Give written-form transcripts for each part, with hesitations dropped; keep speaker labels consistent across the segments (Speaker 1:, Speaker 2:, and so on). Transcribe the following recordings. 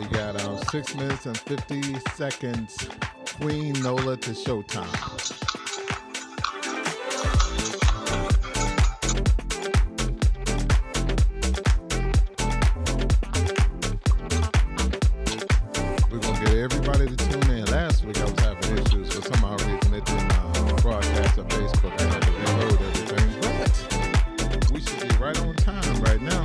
Speaker 1: We got 6 minutes and 50 seconds. Queen Nola to Showtime. We're going to get everybody to tune in. Last week I was having issues. For some odd reason it didn't broadcast on Facebook. I had to reload everything. But we should be right on time right now.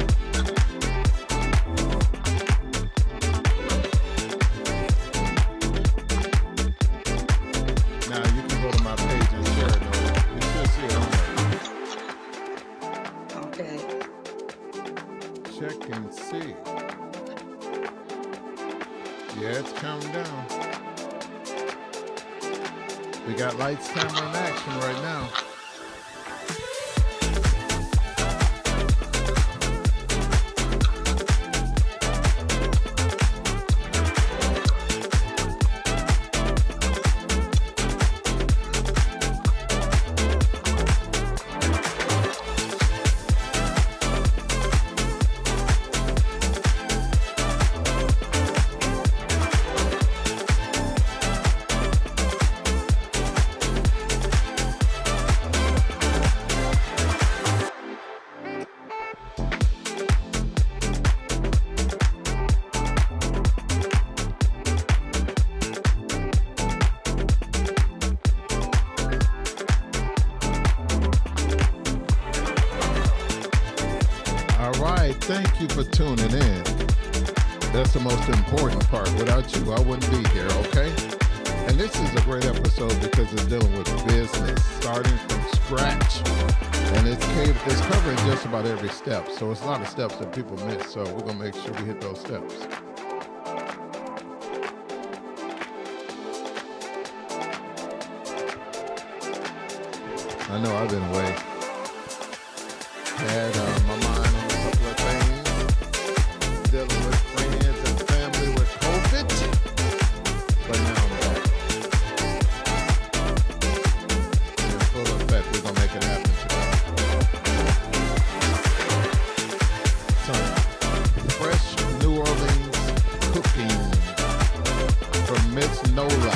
Speaker 1: Check and see. Yeah, it's counting down. We got lights, camera, and action right now. Thank you for tuning in. That's the most important part. Without you, I wouldn't be here, okay? And this is a great episode because it's dealing with business, starting from scratch. And it's covering just about every step. So it's a lot of steps that people miss. So we're going to make sure we hit those steps. I know I've been away. Had my mind on a couple of things, dealing with friends and family with COVID, but now I'm back. In full effect, we're gonna make it happen today. Some fresh New Orleans cooking from Miss Nola.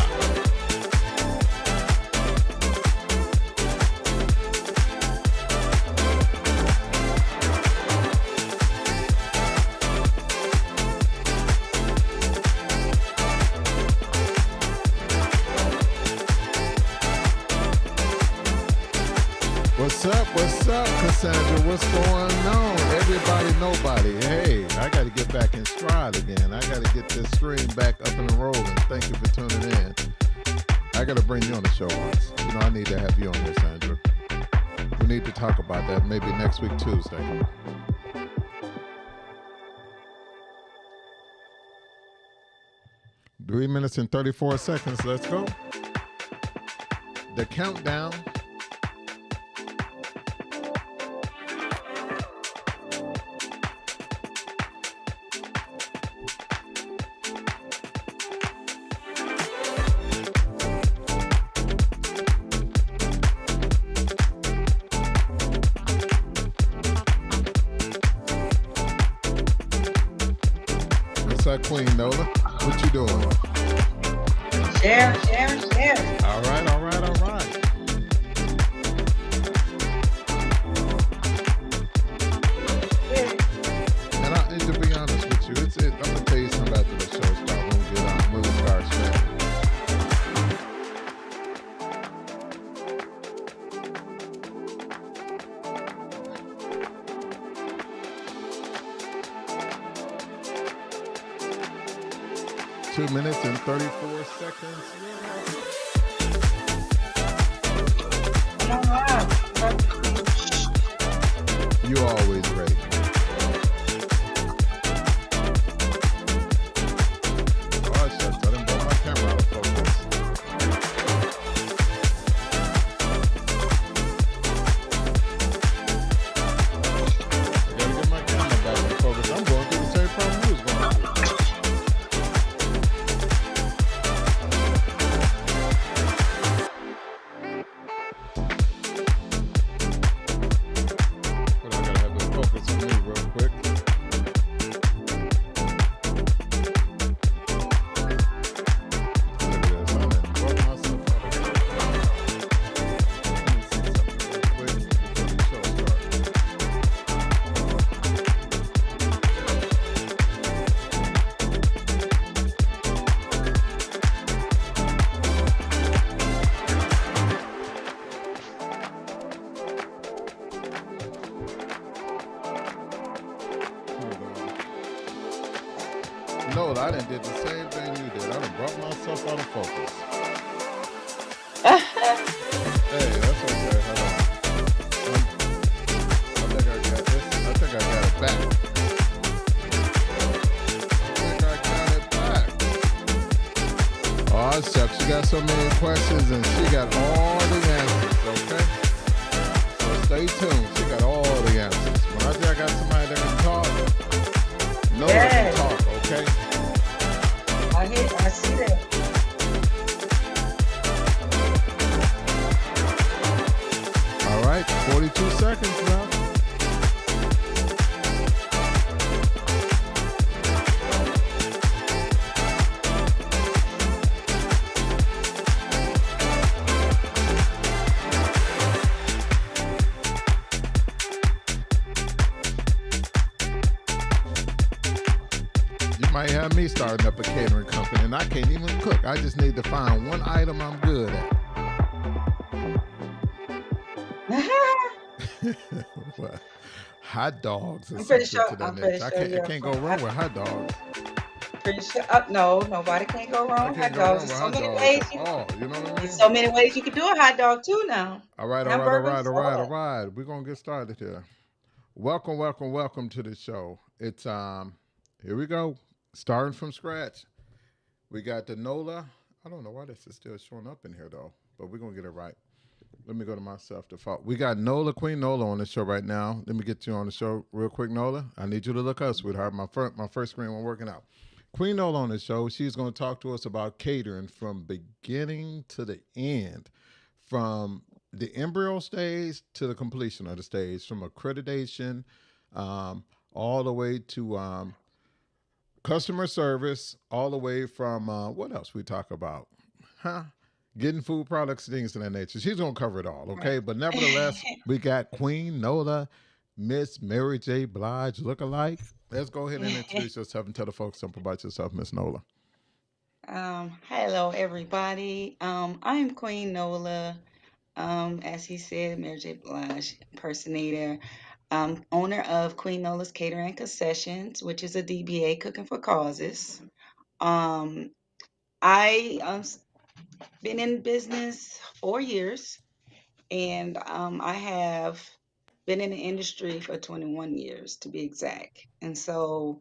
Speaker 1: What's up, Cassandra? What's going on? Everybody, nobody. Hey, I got to get back in stride again. I got to get this stream back up and rolling. Thank you for tuning in. I got to bring you on the show once. You know, I need to have you on here, Sandra. We need to talk about that maybe next week, Tuesday. Three minutes and 34 seconds. Let's go. The countdown. Queen Nola, what you doing?
Speaker 2: Share.
Speaker 1: All right. And I need to be honest with you. I'm gonna tell you something after the show starts. When we get on, when we start streaming. 2 minutes and 34 seconds. You always ready. Oh, shucks, I didn't blow my camera out of focus. I gotta get my camera back in focus. I'm going through the same problem you was going through. But I gotta have this focus on No, I done did the same thing you did. I done brought myself out of focus. Hey, that's okay. Hold on. I think I got this. I think I got it back. I think I got it back. Oh, shucks. She got so many questions and she got all the answers, okay? So stay tuned. She got all the answers. When I think I got somebody that can talk, Nola can
Speaker 2: Yes.
Speaker 1: talk, okay?
Speaker 2: I see that.
Speaker 1: All right, 42 seconds now. You might have me starting up a catering company and I can't even cook. I just need to find one item I'm good at. What? Hot dogs or
Speaker 2: I'm pretty
Speaker 1: something
Speaker 2: sure.
Speaker 1: to that
Speaker 2: I'm pretty
Speaker 1: nature.
Speaker 2: sure
Speaker 1: I
Speaker 2: you're
Speaker 1: can't go
Speaker 2: from.
Speaker 1: wrong with hot dogs.
Speaker 2: Pretty sure. No, nobody can't go wrong
Speaker 1: I
Speaker 2: with
Speaker 1: can't
Speaker 2: hot
Speaker 1: go
Speaker 2: dogs.
Speaker 1: wrong
Speaker 2: There's
Speaker 1: with
Speaker 2: so
Speaker 1: hot
Speaker 2: many
Speaker 1: dogs
Speaker 2: ways.
Speaker 1: at all. You know what I
Speaker 2: There's
Speaker 1: mean?
Speaker 2: so many ways you can do a hot dog too now.
Speaker 1: All right, all right, all right,
Speaker 2: Hamburgers
Speaker 1: all
Speaker 2: or
Speaker 1: right, all
Speaker 2: what?
Speaker 1: right. We're gonna get started here. Welcome, welcome, welcome to the show. It's here we go. Starting from scratch. We got the Nola. I don't know why this is still showing up in here though, but we're gonna get it right. Let me go to myself default. We got Nola, Queen Nola on the show right now. Let me get you on the show real quick, Nola. I need you to look up, sweetheart. My first screen wasn't working out. Queen Nola on the show. She's going to talk to us about catering from beginning to the end, from the embryo stage to the completion of the stage, from accreditation um, all the way to customer service, all the way from what else we talk about? Huh? Getting food products, things of that nature. She's gonna cover it all, okay? But nevertheless, we got Queen Nola, Miss Mary J. Blige look-alike. Let's go ahead and introduce yourself and tell the folks something about yourself, Miss Nola.
Speaker 2: Hello, everybody. I'm Queen Nola. As he said, Mary J. Blige impersonator. Owner of Queen Nola's Catering and Concessions, which is a DBA cooking for causes. Um, I been in business 4 years, and I have been in the industry for 21 years to be exact. And so,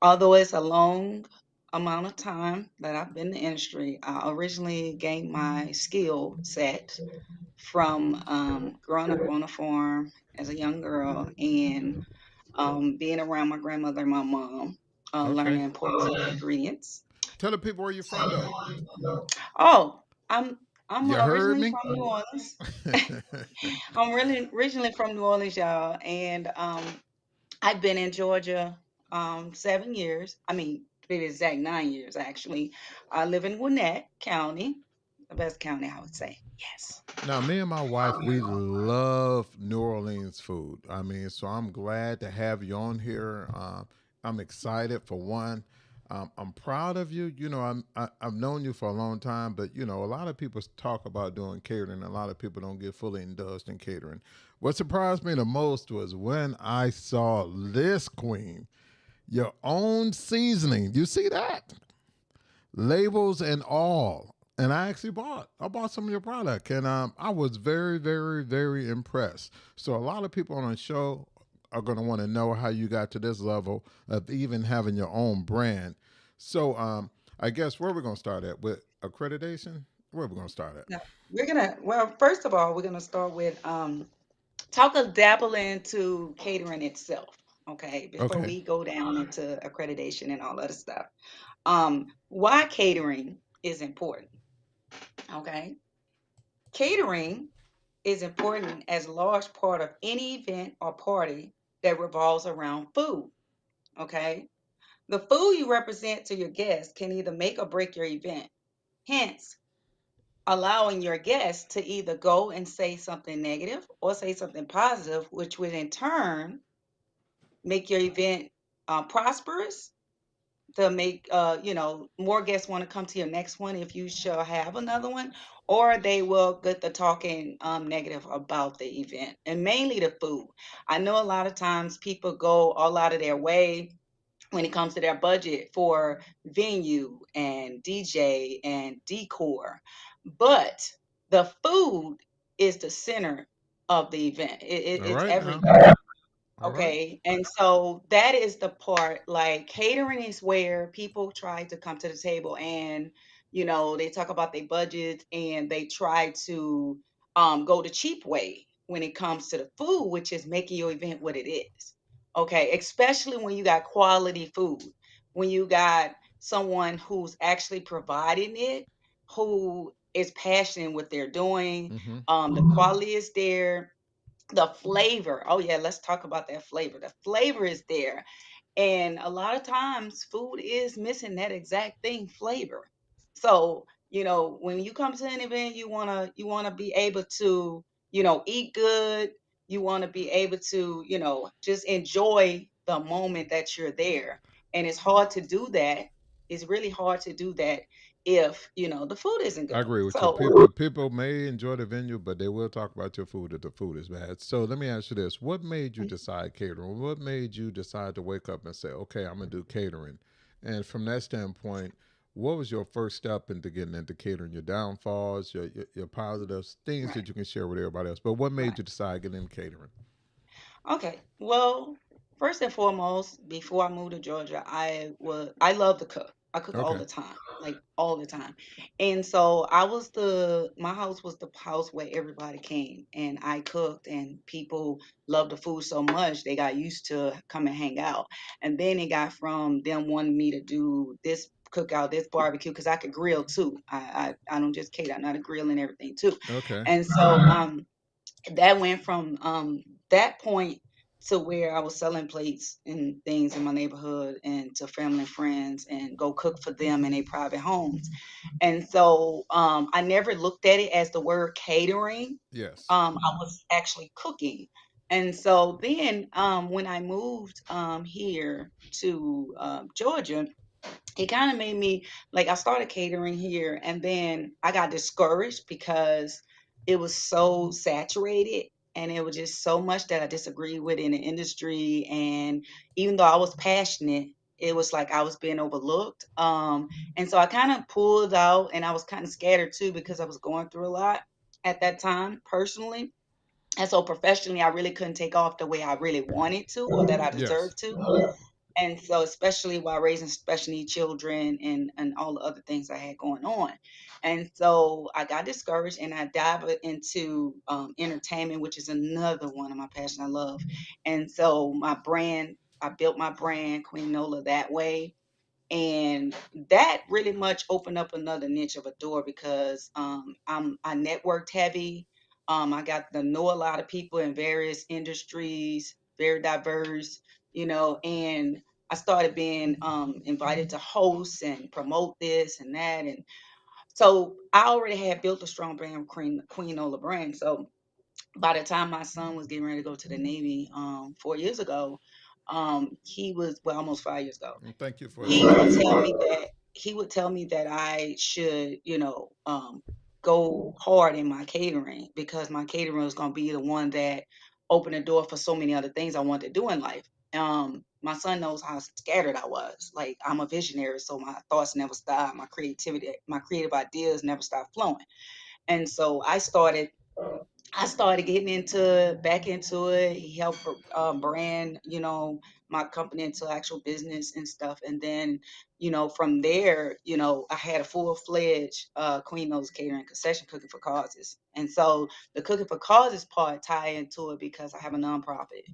Speaker 2: although it's a long amount of time that I've been in the industry, I originally gained my skill set from growing up on a farm as a young girl and being around my grandmother and my mom, learning
Speaker 1: Okay.
Speaker 2: the importance of ingredients.
Speaker 1: Tell the people where you're from though.
Speaker 2: Oh, I'm
Speaker 1: You heard
Speaker 2: originally
Speaker 1: me?
Speaker 2: from New Orleans. I'm really originally from New Orleans, y'all, and I've been in Georgia 7 years. I mean, to be exact, 9 years actually. I live in Gwinnett County, the best county I would say. Yes.
Speaker 1: Now, me and my wife, we love New Orleans food. I mean, so I'm glad to have you on here. I'm excited for one. I'm proud of you. You know, I've known you for a long time, but you know, a lot of people talk about doing catering. A lot of people don't get fully indulged in catering. What surprised me the most was when I saw this queen, your own seasoning. You see that? Labels and all. And I bought some of your product, and I was very, very, very impressed. So a lot of people on the show are going to want to know how you got to this level of even having your own brand. So I guess where we're going to start at with accreditation. Where we're going to start at?
Speaker 2: Now, well, first of all, we're gonna start with talk a dabble into catering itself, okay, before
Speaker 1: Okay.
Speaker 2: we go down into accreditation and all other stuff. Why catering is important, okay? Catering is important as a large part of any event or party that revolves around food, okay? The food you represent to your guests can either make or break your event. Hence, allowing your guests to either go and say something negative or say something positive, which would in turn make your event prosperous, to make more guests want to come to your next one if you shall have another one, or they will get the talking negative about the event, and mainly the food. I know a lot of times people go all out of their way when it comes to their budget for venue and DJ and decor. But the food is the center of the event.
Speaker 1: All
Speaker 2: It's
Speaker 1: right now.
Speaker 2: everything.
Speaker 1: All right.
Speaker 2: Okay, and so that is the part, like catering is where people try to come to the table and they talk about their budgets and they try to go the cheap way when it comes to the food, which is making your event what it is. Okay, especially when you got quality food, when you got someone who's actually providing it, who is passionate in what they're doing,
Speaker 1: Mm-hmm.
Speaker 2: the quality is there, the flavor. Oh yeah, let's talk about that flavor. The flavor is there. And a lot of times food is missing that exact thing, flavor. So, when you come to an event, you wanna be able to, eat good. You wanna be able to, just enjoy the moment that you're there. And it's hard to do that. It's really hard to do that if, the food isn't
Speaker 1: I
Speaker 2: good.
Speaker 1: agree with you.
Speaker 2: So
Speaker 1: People may enjoy the venue, but they will talk about your food if the food is bad. So let me ask you this: what made you decide catering? What made you decide to wake up and say, "Okay, I'm gonna do catering"? And from that standpoint, what was your first step into getting into catering? Your downfalls, your positives, things
Speaker 2: right,
Speaker 1: that you can share with everybody else. But what made
Speaker 2: right.
Speaker 1: you decide to get into catering?
Speaker 2: Okay. Well, first and foremost, before I moved to Georgia, I love to cook. I cook all
Speaker 1: Okay,
Speaker 2: the time, like all the time. And so my house was the house where everybody came and I cooked and people loved the food so much they got used to come and hang out. And then it got from them wanting me to do this cookout, this barbecue, because I could grill too. I don't just cater, I know how to grill and everything too.
Speaker 1: okay,
Speaker 2: And so that went from that point to where I was selling plates and things in my neighborhood and to family and friends and go cook for them in their private homes. And so I never looked at it as the word catering.
Speaker 1: yes,
Speaker 2: I was actually cooking. And so then when I moved here to Georgia, it kind of made me like I started catering here and then I got discouraged because it was so saturated and it was just so much that I disagreed with in the industry. And even though I was passionate, it was like I was being overlooked. And so I kind of pulled out and I was kind of scattered too because I was going through a lot at that time personally. And so professionally, I really couldn't take off the way I really wanted to or that I
Speaker 1: yes.
Speaker 2: deserved to. And so, especially while raising special needs children and all the other things I had going on. And so I got discouraged and I dived into entertainment, which is another one of my passions I love. And so I built my brand, Queen Nola, that way. And that really much opened up another niche of a door because I networked heavy. I got to know a lot of people in various industries, very diverse, and I started being invited to host and promote this and that. And so I already had built a strong brand, Queen Ola brand. So by the time my son was getting ready to go to the Navy 4 years ago, he was, well, almost 5 years ago,
Speaker 1: And thank you for
Speaker 2: he would
Speaker 1: explaining.
Speaker 2: tell me that I should, go hard in my catering because my catering was going to be the one that opened the door for so many other things I wanted to do in life. My son knows how scattered I was. Like I'm a visionary, so my thoughts never stop. My creativity, my creative ideas never stop flowing. And so I started getting back into it. He helped brand, my company into actual business and stuff. And then, from there, I had a full-fledged Queen Knows Catering concession cooking for causes. And so the cooking for causes part tie into it because I have a nonprofit.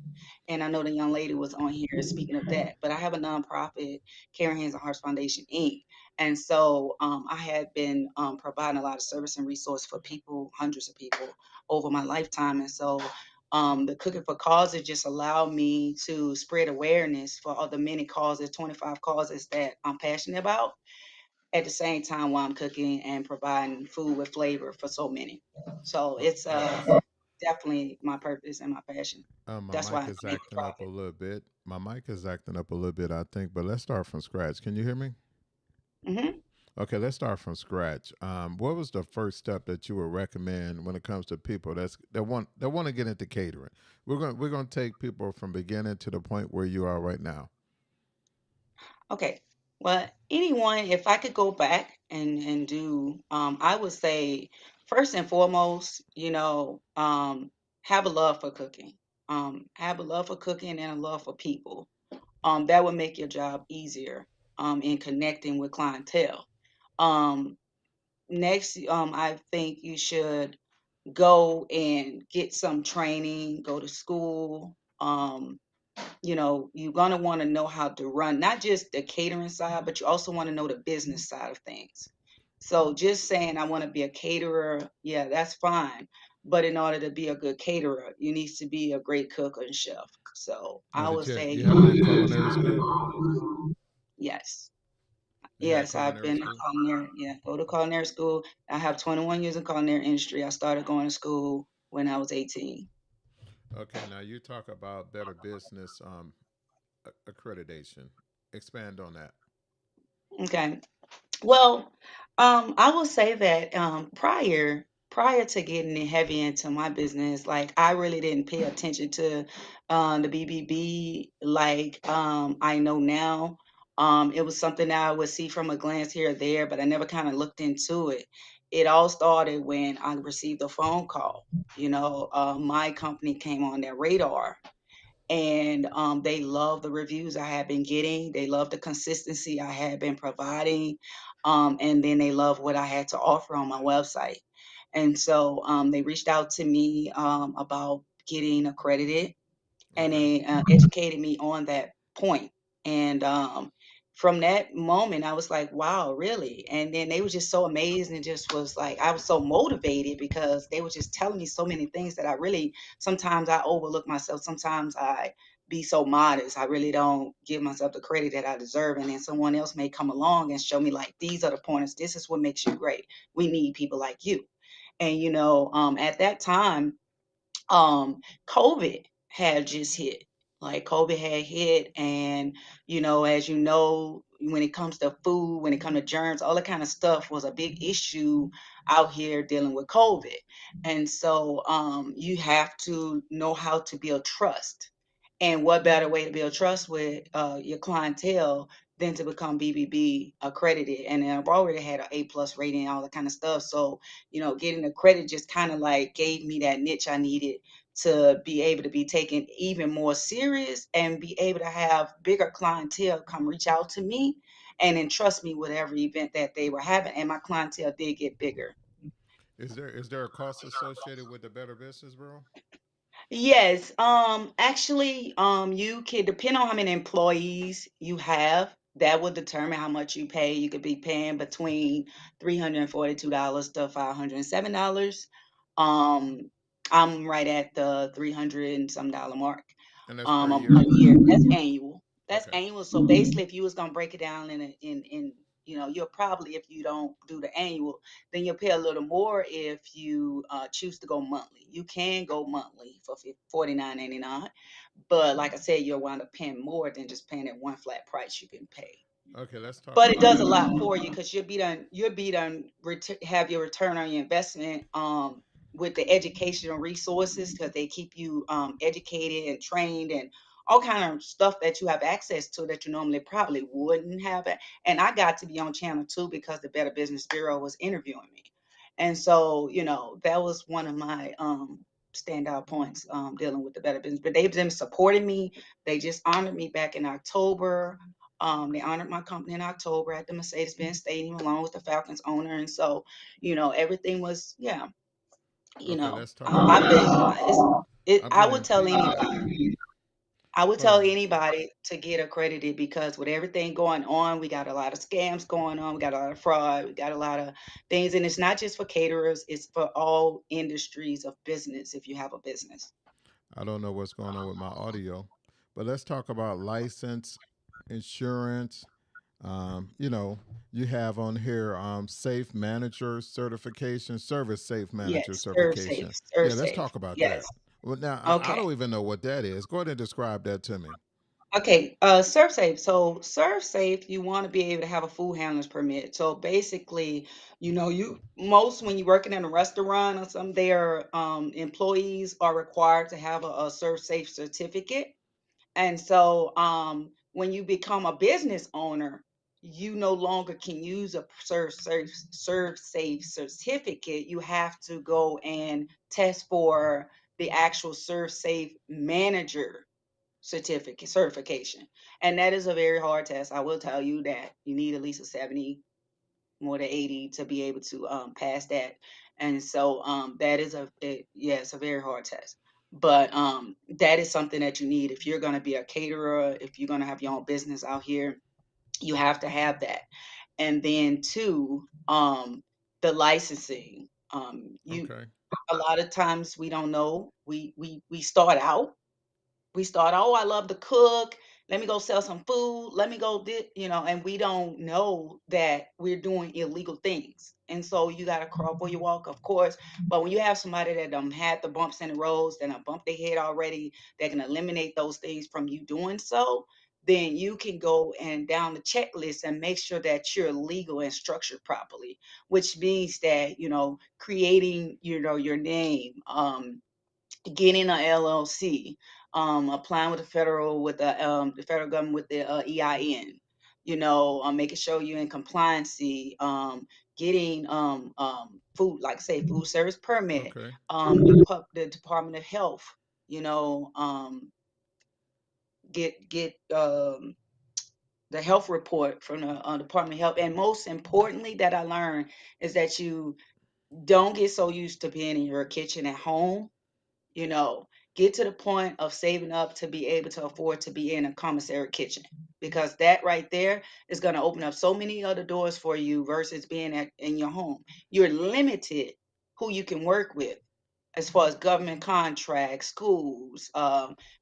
Speaker 2: And I know the young lady was on here speaking of that, but I have a nonprofit, Caring Hands and Hearts Foundation, Inc. And so I had been providing a lot of service and resource for people, hundreds of people over my lifetime. And so the Cooking for Causes just allowed me to spread awareness for other many causes, 25 causes that I'm passionate about at the same time while I'm cooking and providing food with flavor for so many. So it's
Speaker 1: Okay.
Speaker 2: definitely my purpose and my passion.
Speaker 1: My
Speaker 2: That's why I
Speaker 1: mic is
Speaker 2: named the
Speaker 1: acting up a little bit. My mic is acting up a little bit, I think, but let's start from scratch. Can you hear me?
Speaker 2: profit.
Speaker 1: Okay, let's start from scratch. What was the first step that you would recommend when it comes to people that want to get into catering? We're going to take people from beginning to the point where you are right now.
Speaker 2: Okay. Well, anyone, if I could go back and do, I would say first and foremost, have a love for cooking. Have a love for cooking and a love for people. That would make your job easier in connecting with clientele. Um, Next, I think you should go and get some training, go to school. You're going to want to know how to run not just the catering side, but you also want to know the business side of things. So just saying I want to be a caterer, yeah, that's fine. But in order to be a good caterer, you need to be a great cook and chef. So
Speaker 1: Oh,
Speaker 2: I would say,
Speaker 1: you have it in culinary school?
Speaker 2: yes.
Speaker 1: You had
Speaker 2: Yes, I've
Speaker 1: culinary
Speaker 2: been a
Speaker 1: school?
Speaker 2: culinary, yeah, go to culinary school. I have 21 years in culinary industry. I started going to school when I was 18.
Speaker 1: Okay, now you talk about better business accreditation. Expand on that.
Speaker 2: Okay. Well, I will say that prior to getting heavy into my business, like I really didn't pay attention to the BBB like I know now. It was something that I would see from a glance here or there, but I never kind of looked into it. It all started when I received a phone call. My company came on their radar, and they love the reviews I had been getting. They love the consistency I had been providing, and then they love what I had to offer on my website. And so they reached out to me about getting accredited, and
Speaker 1: Okay.
Speaker 2: they educated me on that point. And from that moment, I was like, wow, really? And then they were just so amazed, and just was like, I was so motivated because they were just telling me so many things that I really, sometimes I overlook myself. Sometimes I be so modest. I really don't give myself the credit that I deserve. And then someone else may come along and show me, like, these are the pointers. This is what makes you great. We need people like you. And, at that time, um COVID had just hit. Like COVID had hit, and as you know, when it comes to food, when it comes to germs, all that kind of stuff was a big issue out here dealing with COVID. And so you have to know how to build trust. And what better way to build trust with your clientele than to become BBB accredited? And then I've already had an A+ rating and all that kind of stuff. So, getting the credit just kind of like gave me that niche I needed to be able to be taken even more serious and be able to have bigger clientele come reach out to me and entrust me with every event that they were having. And my clientele did get bigger.
Speaker 1: Is there a cost associated with the Better Business Bureau?
Speaker 2: Yes, actually, you can depend on how many employees you have. That will determine how much you pay. You could be paying between $342 to $507. Um, I'm right at the 300 and some dollar mark.
Speaker 1: And that's per
Speaker 2: A
Speaker 1: year?
Speaker 2: year. That's annual. That's
Speaker 1: Okay.
Speaker 2: annual. So basically, if you was gonna break it down in you'll probably, if you don't do the annual, then you'll pay a little more if you choose to go monthly. You can go monthly for 49.99, but like I said, you'll wind up paying more than just paying that one flat price you can pay.
Speaker 1: Okay, let's talk
Speaker 2: But it
Speaker 1: about
Speaker 2: does a
Speaker 1: that.
Speaker 2: lot for you because you'll be done have your return on your investment with the educational resources, because they keep you educated and trained and all kind of stuff that you have access to that you normally probably wouldn't have it. And I got to be on channel 2 because the Better Business Bureau was interviewing me. And so, that was one of my standout points dealing with the Better Business. But they've been supporting me. They just honored me back in October. They honored my company in October at the Mercedes-Benz Stadium along with the Falcons owner. And so, everything was, yeah,
Speaker 1: Okay, let's talk
Speaker 2: I've
Speaker 1: about.
Speaker 2: been,
Speaker 1: I'm
Speaker 2: I
Speaker 1: getting
Speaker 2: would tell
Speaker 1: intrigued now.
Speaker 2: anybody, I would
Speaker 1: Go
Speaker 2: tell
Speaker 1: ahead.
Speaker 2: anybody to get accredited, because with everything going on, we got a lot of scams going on. We got a lot of fraud. We got a lot of things. And it's not just for caterers, it's for all industries of business if you have a business.
Speaker 1: I don't know what's going on with my audio, but let's talk about license, insurance. You have on here safe manager certification, service safe manager
Speaker 2: Yes, serve safe,
Speaker 1: certification.
Speaker 2: serve
Speaker 1: Yeah, let's
Speaker 2: safe.
Speaker 1: talk about
Speaker 2: Yes.
Speaker 1: that. Well, now I
Speaker 2: Okay.
Speaker 1: don't even know what that is. Go ahead and describe that to me.
Speaker 2: Okay, ServSafe. So ServSafe, you want to be able to have a food handler's permit. So basically, you most when you're working in a restaurant or something, their employees are required to have a ServSafe certificate. And so when you become a business owner, you no longer can use a serve safe certificate. You have to go and test for the actual serve safe manager certification, and that is a very hard test. I will tell you that you need at least a 70, more than 80 to be able to pass that. And so that is yeah, it's a very hard test. But that is something that you need if you're going to be a caterer, if you're going to have your own business out here, you have to have that. And then two, the licensing. You
Speaker 1: Okay.
Speaker 2: A lot of times we don't know. We start out, oh, I love to cook. Let me go sell some food. Let me go, and we don't know that we're doing illegal things. And so you got to crawl before you walk, of course. But when you have somebody that had the bumps in the roads, that bumped their head already, that can eliminate those things from you doing so, then you can go and down the checklist and make sure that you're legal and structured properly, which means that, creating, your name, getting a LLC, applying with the federal government with the EIN, making sure you're in compliancy, getting food, like say food service permit,
Speaker 1: Okay.
Speaker 2: the Department of Health, you know, get the health report from the Department of Health, and most importantly that I learned is that you don't get so used to being in your kitchen at home, you know, get to the point of saving up to be able to afford to be in a commissary kitchen, because that right there is going to open up so many other doors for you versus being in your home. You're limited who you can work with as far as government contracts, schools,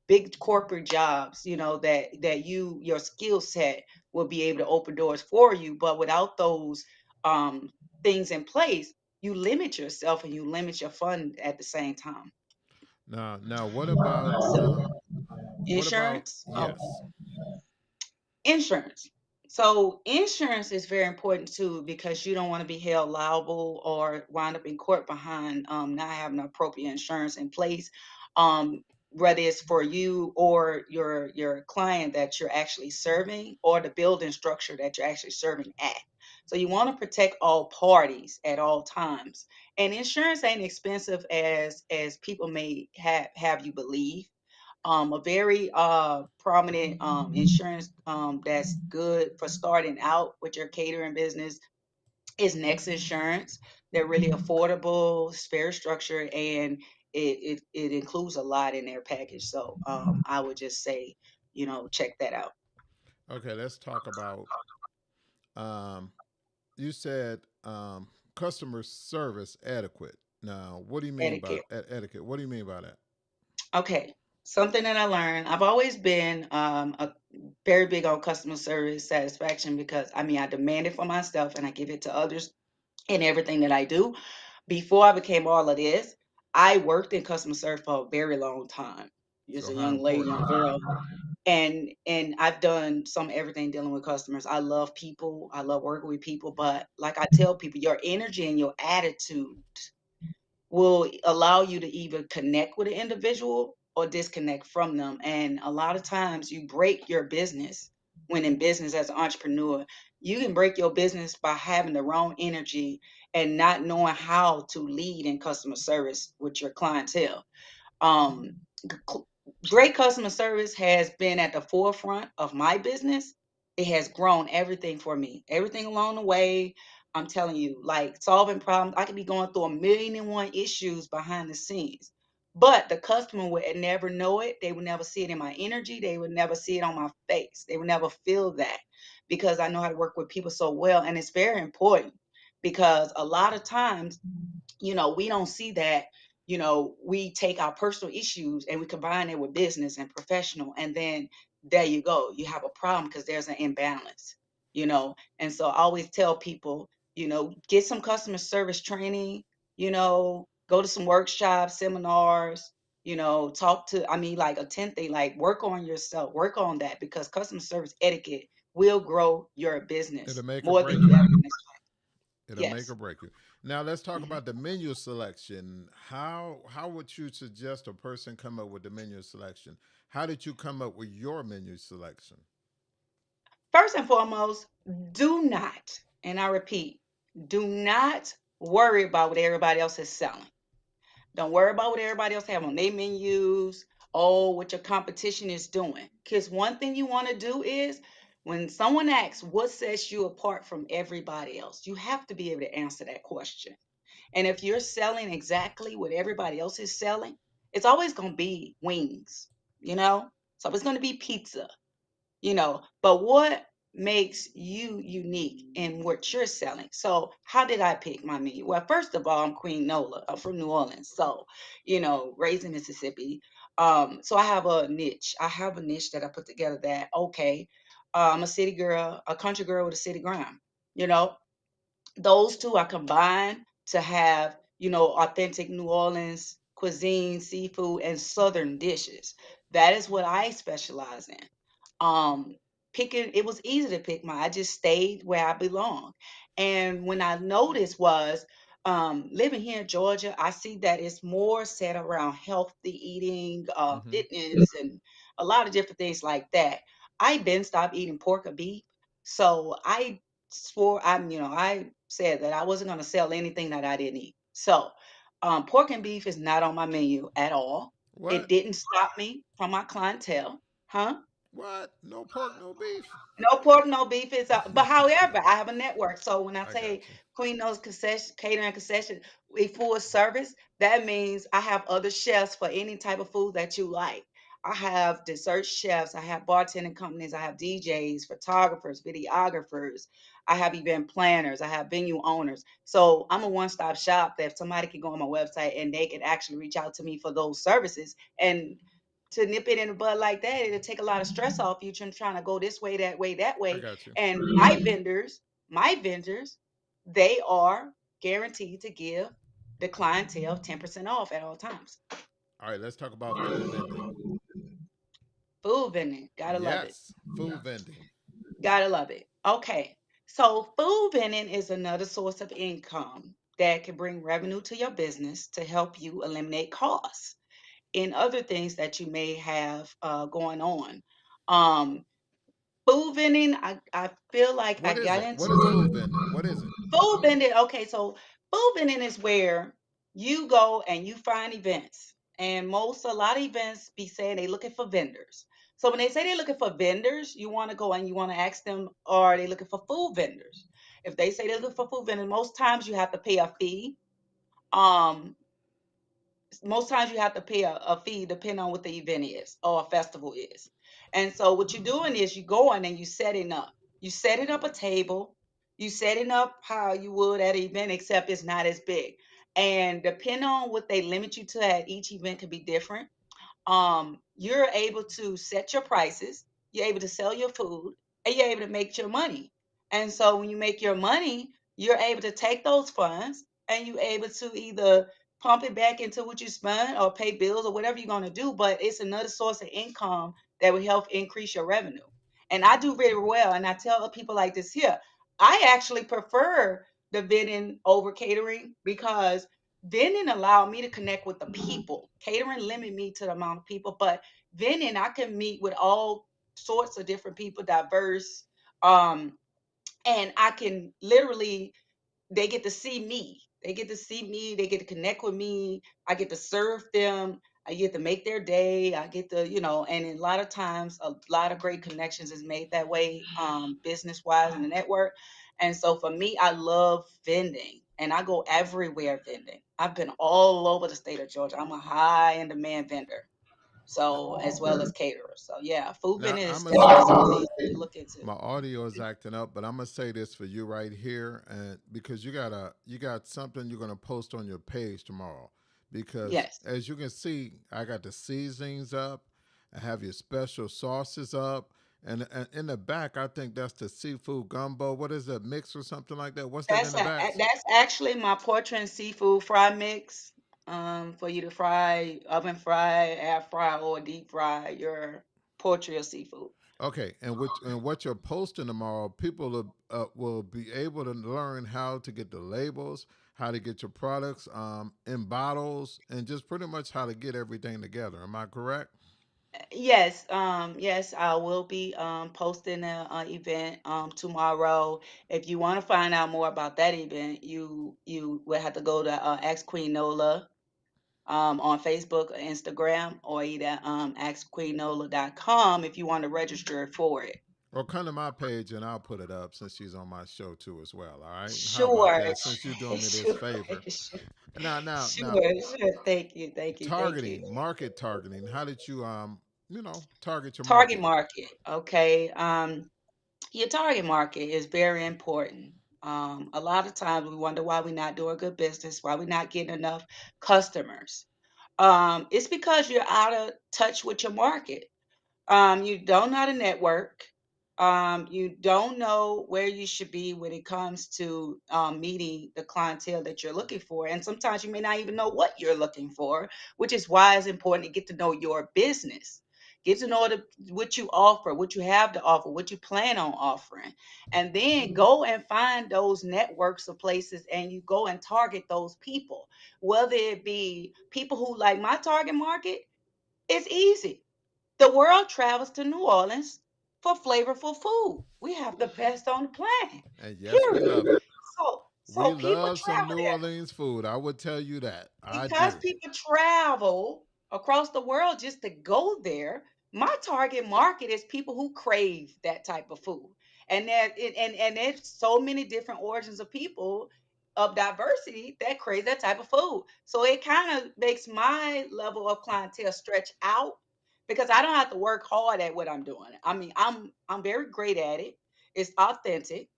Speaker 2: big corporate jobs, that your skill set will be able to open doors for you. But without those um, things in place, you limit yourself and you limit your fund at the same time.
Speaker 1: Now, what about
Speaker 2: Insurance.
Speaker 1: yes?
Speaker 2: Insurance. So insurance is very important too, because you don't want to be held liable or wind up in court behind not having appropriate insurance in place. Whether it's for you or your client that you're actually serving, or the building structure that you're actually serving at. So you want to protect all parties at all times. And insurance ain't expensive as people may have you believe. A very prominent insurance that's good for starting out with your catering business is Next Insurance. They're really affordable, it's very structured, and it includes a lot in their package. So I would just say, check that out.
Speaker 1: Okay, let's talk about. Um, you said customer service adequate. Now, what do you mean by
Speaker 2: Etiquette.
Speaker 1: etiquette? What do you mean by that?
Speaker 2: Okay. Something that I learned. I've always been very big on customer service satisfaction, because I mean I demand it for myself and I give it to others in everything that I do. Before I became all of this, I worked in customer service for a very long time. As
Speaker 1: So,
Speaker 2: a
Speaker 1: how
Speaker 2: young lady,
Speaker 1: important
Speaker 2: young
Speaker 1: is it?
Speaker 2: girl, and I've done some everything dealing with customers. I love people. I love working with people. But like I tell people, your energy and your attitude will allow you to either connect with an individual or disconnect from them. And a lot of times you break your business when in business as an entrepreneur. You can break your business by having the wrong energy and not knowing how to lead in customer service with your clientele. Um, c- Great customer service has been at the forefront of my business. It has grown everything for me, everything along the way. I'm telling you, like solving problems, I could be going through a million and one issues behind the scenes, but the customer would never know it. They would never see it in my energy. They would never see it on my face. They would never feel that, because I know how to work with people so well. And it's very important, because a lot of times, we don't see that. We take our personal issues and we combine it with business and professional, and then there you go, you have a problem because there's an imbalance. And so I always tell people, get some customer service training, go to some workshops, seminars, talk to, I mean, like attend thing, like work on yourself, work on that, because customer service etiquette will grow your business
Speaker 1: It'll make or
Speaker 2: more than
Speaker 1: break
Speaker 2: you
Speaker 1: you.
Speaker 2: ever can expect.
Speaker 1: It'll make or
Speaker 2: Yes.
Speaker 1: break you. Now, let's talk
Speaker 2: Mhm.
Speaker 1: about the menu selection. How would you suggest a person come up with the menu selection? How did you come up with your menu selection?
Speaker 2: First and foremost, do not, and I repeat, do not worry about what everybody else is selling. Don't worry about what everybody else have on their menus. Oh, what your competition is doing. Because one thing you want to do is when someone asks what sets you apart from everybody else, you have to be able to answer that question. And if you're selling exactly what everybody else is selling, it's always going to be wings, you know? So it's going to be pizza, but what makes you unique in what you're selling? So how did I pick my menu? Well, first of all, I'm Queen Nola. I'm from New Orleans, so raised in Mississippi. So I have a niche that I put together that okay, I'm a city girl, a country girl with a city grind. you know those two are combined to have, authentic New Orleans cuisine, seafood, and southern dishes. That is what I specialize in. Um, Picking it was easy to pick my. I just stayed where I belong. And when I noticed was living here in Georgia, I see that it's more set around healthy eating,
Speaker 1: Mm-hmm.
Speaker 2: fitness, and a lot of different things like that. I been stopped eating pork or beef, so I I said that I wasn't going to sell anything that I didn't eat. So, pork and beef is not on my menu at all. It
Speaker 1: What?
Speaker 2: didn't stop me from my clientele, huh?
Speaker 1: What? No pork, no beef.
Speaker 2: No pork, no beef. But however, I have a network. So when I
Speaker 1: I
Speaker 2: say
Speaker 1: got you.
Speaker 2: Queen Knows Concession, Catering Concession, a full service, that means I have other chefs for any type of food that you like. I have dessert chefs, I have bartending companies, I have DJs, photographers, videographers, I have event planners, I have venue owners. So I'm a one-stop shop that if somebody can go on my website and they can actually reach out to me for those services. And to nip it in the bud like that, it'll take a lot of stress off you trying to go this way, that way, that
Speaker 1: I
Speaker 2: way.
Speaker 1: got you.
Speaker 2: And my vendors, they are guaranteed to give the clientele 10% off at all times.
Speaker 1: All right, let's talk about food vending.
Speaker 2: Food vending, gotta love it.
Speaker 1: Yes, food vending.
Speaker 2: Gotta love it. Okay. So food vending is another source of income that can bring revenue to your business to help you eliminate costs in other things that you may have going on. Um, Food vending, I feel like I
Speaker 1: What is
Speaker 2: got
Speaker 1: it? What is food
Speaker 2: into
Speaker 1: vending? What is it?
Speaker 2: food vending. Okay, so food vending is where you go and you find events. And a lot of events be saying they looking for vendors. So when they say they're looking for vendors, you want to go and you want to ask them, are they looking for food vendors? If they say they're looking for food vendors, most times you have to pay a fee. Um, Most times you have to pay a fee depending on what the event is or a festival is. And so what you're doing is you going and you setting up. You setting up a table. You setting up how you would at an event, except it's not as big. And depending on what they limit you to at each event could be different. You're able to set your prices, you're able to sell your food, and you're able to make your money. And so when you make your money, you're able to take those funds and you're able to either pump it back into what you spend or pay bills or whatever you're going to do. But it's another source of income that will help increase your revenue. And I do very well. And I tell people like this here, I actually prefer the vending over catering because vending allowed me to connect with the people. Catering limit me to the amount of people, but vending I can meet with all sorts of different people, diverse, um, and I can literally they get to see me. They get to see me. They get to connect with me. I get to serve them. I get to make their day. I get to, and a lot of times, a lot of great connections is made that way, business wise in the network. And so for me, I love vending and I go everywhere vending. I've been all over the state of Georgia. I'm a high in demand vendor.
Speaker 1: N-
Speaker 2: So as well as caterer. So yeah, food
Speaker 1: Now
Speaker 2: vending
Speaker 1: I'm
Speaker 2: is
Speaker 1: gonna say
Speaker 2: definitely something
Speaker 1: this.
Speaker 2: you need to look into.
Speaker 1: My audio is acting up, but I'm gonna say this for you right here, and because you got something you're gonna post on your page tomorrow. Because
Speaker 2: Yes.
Speaker 1: as you can see, I got the seasonings up, I have your special sauces up, and in the back, I think that's the seafood gumbo. What is that mix or something like that? What's that in the back?
Speaker 2: That's actually my pork and seafood fry mix. For you to fry, oven fry, air fry, or deep fry your poultry or seafood.
Speaker 1: Okay, and what you're posting tomorrow, people will be able to learn how to get the labels, how to get your products in bottles, and just pretty much how to get everything together. Am I correct?
Speaker 2: Yes, I will be posting a event tomorrow. If you want to find out more about that event, you will have to go to Ask Queen Nola on Facebook or Instagram, or either askqueennola.com if you want to register for it.
Speaker 1: Or come to my page and I'll put it up since she's on my show too as well. All right. How about
Speaker 2: Sure,
Speaker 1: that? Since you're doing me this
Speaker 2: sure,
Speaker 1: favor.
Speaker 2: sure,
Speaker 1: Now,
Speaker 2: sure. Thank you.
Speaker 1: targeting, market targeting. How did you target your
Speaker 2: Target
Speaker 1: market?
Speaker 2: market. Okay. Your target market is very important. A lot of times we wonder why we're not doing good business, why we're not getting enough customers. It's because you're out of touch with your market. You don't know how to network. You don't know where you should be when it comes to meeting the clientele that you're looking for. And sometimes you may not even know what you're looking for, which is why it's important to get to know your business. Get to know what you offer, what you have to offer, what you plan on offering. And then go and find those networks of places and you go and target those people. Whether it be people who like my target market, it's easy. The world travels to New Orleans for flavorful food. We have the best on the planet.
Speaker 1: And yes, we
Speaker 2: Period.
Speaker 1: love it.
Speaker 2: So
Speaker 1: We
Speaker 2: people
Speaker 1: love some
Speaker 2: travel
Speaker 1: New
Speaker 2: there
Speaker 1: Orleans food. I would tell you that. I
Speaker 2: because
Speaker 1: do.
Speaker 2: people travel across the world just to go there. My target market is people who crave that type of food, and there's so many different origins of people of diversity that crave that type of food. So it kind of makes my level of clientele stretch out because I don't have to work hard at what I'm doing. I mean, I'm very great at it. It's authentic.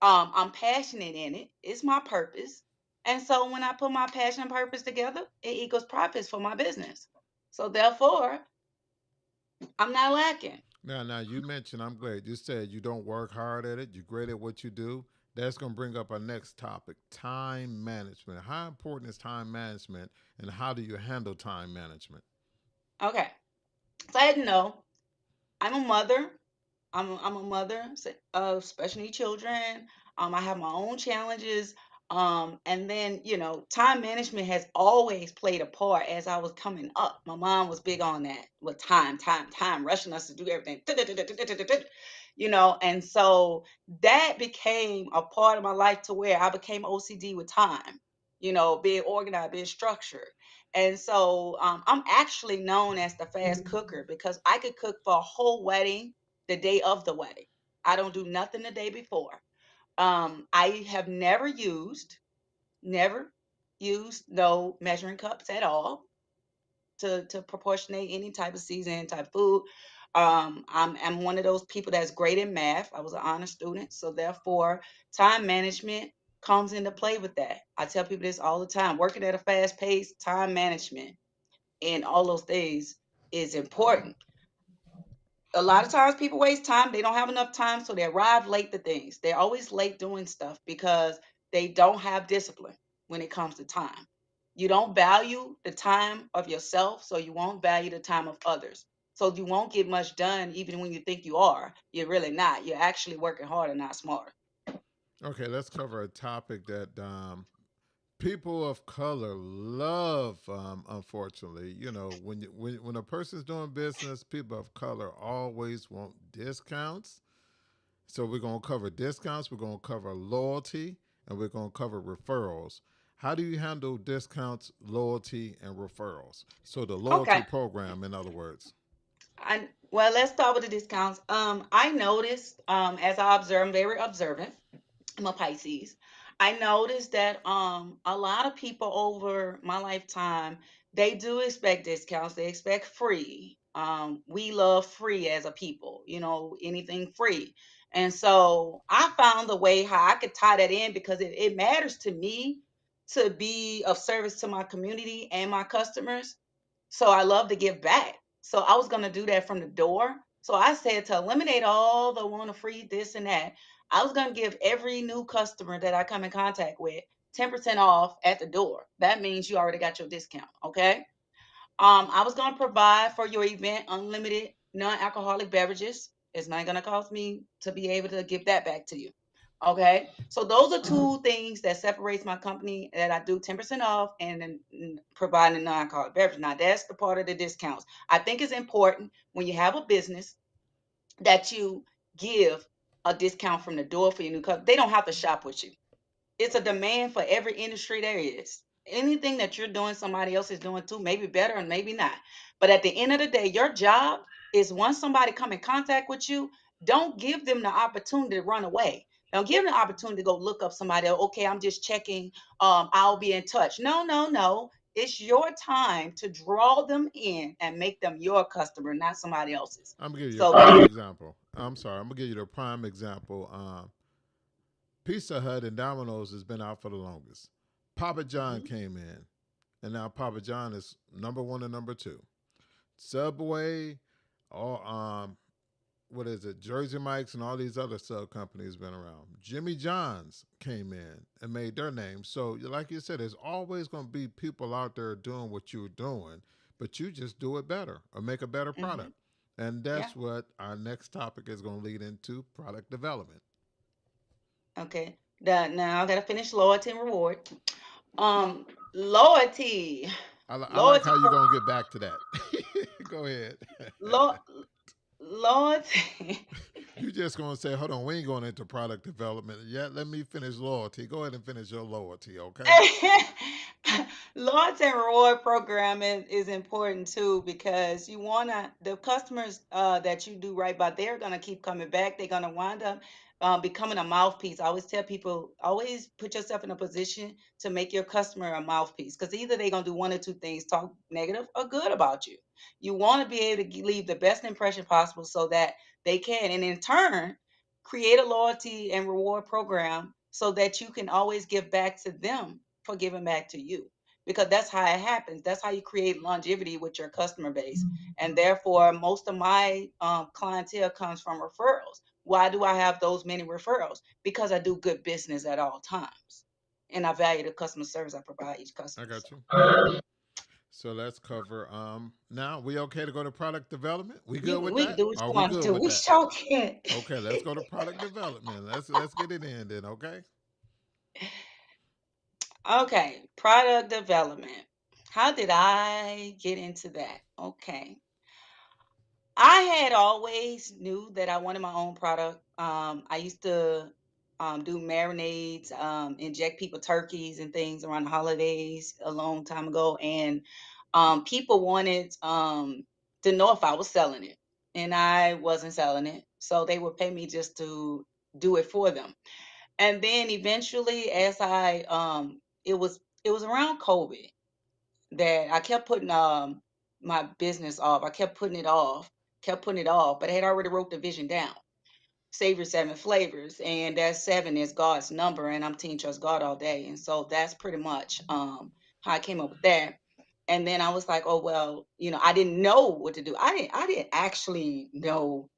Speaker 2: I'm passionate in it. It's my purpose. And so when I put my passion and purpose together, it equals profits for my business. So therefore, I'm not lacking.
Speaker 1: Now, you mentioned, I'm glad you said you don't work hard at it. You're great at what you do. That's going to bring up our next topic, time management. How important is time management and how do you handle time management?
Speaker 2: Okay. So I didn't know. I'm a mother. I'm a mother of special needs children. I have my own challenges. And then, time management has always played a part as I was coming up. My mom was big on that with time, rushing us to do everything. And so that became a part of my life to where I became OCD with time, being organized, being structured. And so I'm actually known as the fast cooker because I could cook for a whole wedding the day of the wedding. I don't do nothing the day before. I have never used no measuring cups at all to proportionate any type of season, type of food. I'm one of those people that's great in math. I was an honor student, so therefore, time management comes into play with that. I tell people this all the time. Working at a fast pace, time management and all those things is important. A lot of times people waste time. They don't have enough time, so they arrive late to things. They're always late doing stuff because they don't have discipline when it comes to time. You don't value the time of yourself, so you won't value the time of others. So you won't get much done even when you think you are. You're really not. You're actually working hard and not smart.
Speaker 1: Okay, let's cover a topic that people of color love. Unfortunately, when a person's doing business, people of color always want discounts. So we're going to cover discounts, we're going to cover loyalty, and we're going to cover referrals. How do you handle discounts, loyalty, and referrals? So the loyalty
Speaker 2: Okay.
Speaker 1: program, in other words.
Speaker 2: Well, let's start with the discounts. I noticed, as I observe, I'm very observant. I'm a Pisces. I noticed that a lot of people over my lifetime, they do expect discounts. They expect free. We love free as a people, anything free. And so I found the way how I could tie that in because it matters to me to be of service to my community and my customers. So I love to give back. So I was going to do that from the door. So I said to eliminate all the want to free this and that, I was going to give every new customer that I come in contact with 10% off at the door. That means you already got your discount. Okay. I was going to provide for your event unlimited non alcoholic beverages. It's not going to cost me to be able to give that back to you. Okay, so those are two things that separates my company that I do 10% off and then providing non-alcoholic beverage. Now that's the part of the discounts. I think it's important when you have a business that you give a discount from the door for your new customer. They don't have to shop with you. It's a demand for every industry there is. Anything that you're doing, somebody else is doing too, maybe better and maybe not. But at the end of the day, your job is once somebody come in contact with you, don't give them the opportunity to run away. Don't give them the opportunity to go look up somebody else. Okay, I'm just checking. I'll be in touch. No, no, no. It's your time to draw them in and make them your customer, not somebody else's.
Speaker 1: I'm gonna give you a
Speaker 2: So
Speaker 1: prime example. I'm sorry. I'm gonna give you the prime example. Pizza Hut and Domino's has been out for the longest. Papa John
Speaker 2: mhm,
Speaker 1: came in, and now Papa John is number one and number two. Subway, all what is it? Jersey Mike's and all these other sub companies been around. Jimmy John's came in and made their name. So, like you said, there's always going to be people out there doing what you're doing, but you just do it better or make a better product.
Speaker 2: mhm,
Speaker 1: And
Speaker 2: yeah,
Speaker 1: that's what our next topic is going to lead into product development.
Speaker 2: okay. Now I gotta finish loyalty and reward. Um, loyalty,
Speaker 1: I like
Speaker 2: loyalty,
Speaker 1: how you're going to get back to that. Go ahead.
Speaker 2: lo- loyalty.
Speaker 1: You just going to say, hold on, we ain't going into product development yet. Let me finish loyalty. Go ahead and finish your loyalty, okay?
Speaker 2: Loyalty and reward program is important too because you want to the customers that you do right by, they're going to keep coming back. They're going to wind up becoming a mouthpiece. I always tell people, always put yourself in a position to make your customer a mouthpiece because either they're going to do one or two things, talk negative or good about you. You want to be able to leave the best impression possible so that they can, and in turn, create a loyalty and reward program so that you can always give back to them for giving back to you, because that's how it happens. That's how you create longevity with your customer base. And therefore, most of my clientele comes from referrals. Why do I have those many referrals? Because I do good business at all times. And I value the customer service I provide each
Speaker 1: I
Speaker 2: customer.
Speaker 1: got
Speaker 2: So
Speaker 1: you. So let's cover now we okay to go to product development? We
Speaker 2: you
Speaker 1: good with
Speaker 2: we can
Speaker 1: that?
Speaker 2: do what
Speaker 1: Are
Speaker 2: you
Speaker 1: we
Speaker 2: want to
Speaker 1: good
Speaker 2: do.
Speaker 1: with
Speaker 2: We
Speaker 1: that?
Speaker 2: sure can.
Speaker 1: Okay, let's go to product development. Let's get it in then, okay?
Speaker 2: Okay, product development. How did I get into that? Okay. I had always knew that I wanted my own product. I used to do marinades, inject people turkeys and things around the holidays a long time ago, and people wanted to know if I was selling it, and I wasn't selling it, so they would pay me just to do it for them. And then eventually, as it was around COVID that I kept putting my business off. I kept putting it off, but I had already wrote the vision down. Savor seven flavors, and that seven is God's number, and I'm team trust God all day, and so that's pretty much how I came up with that. And then I was like, oh well, I didn't know what to do. I didn't actually know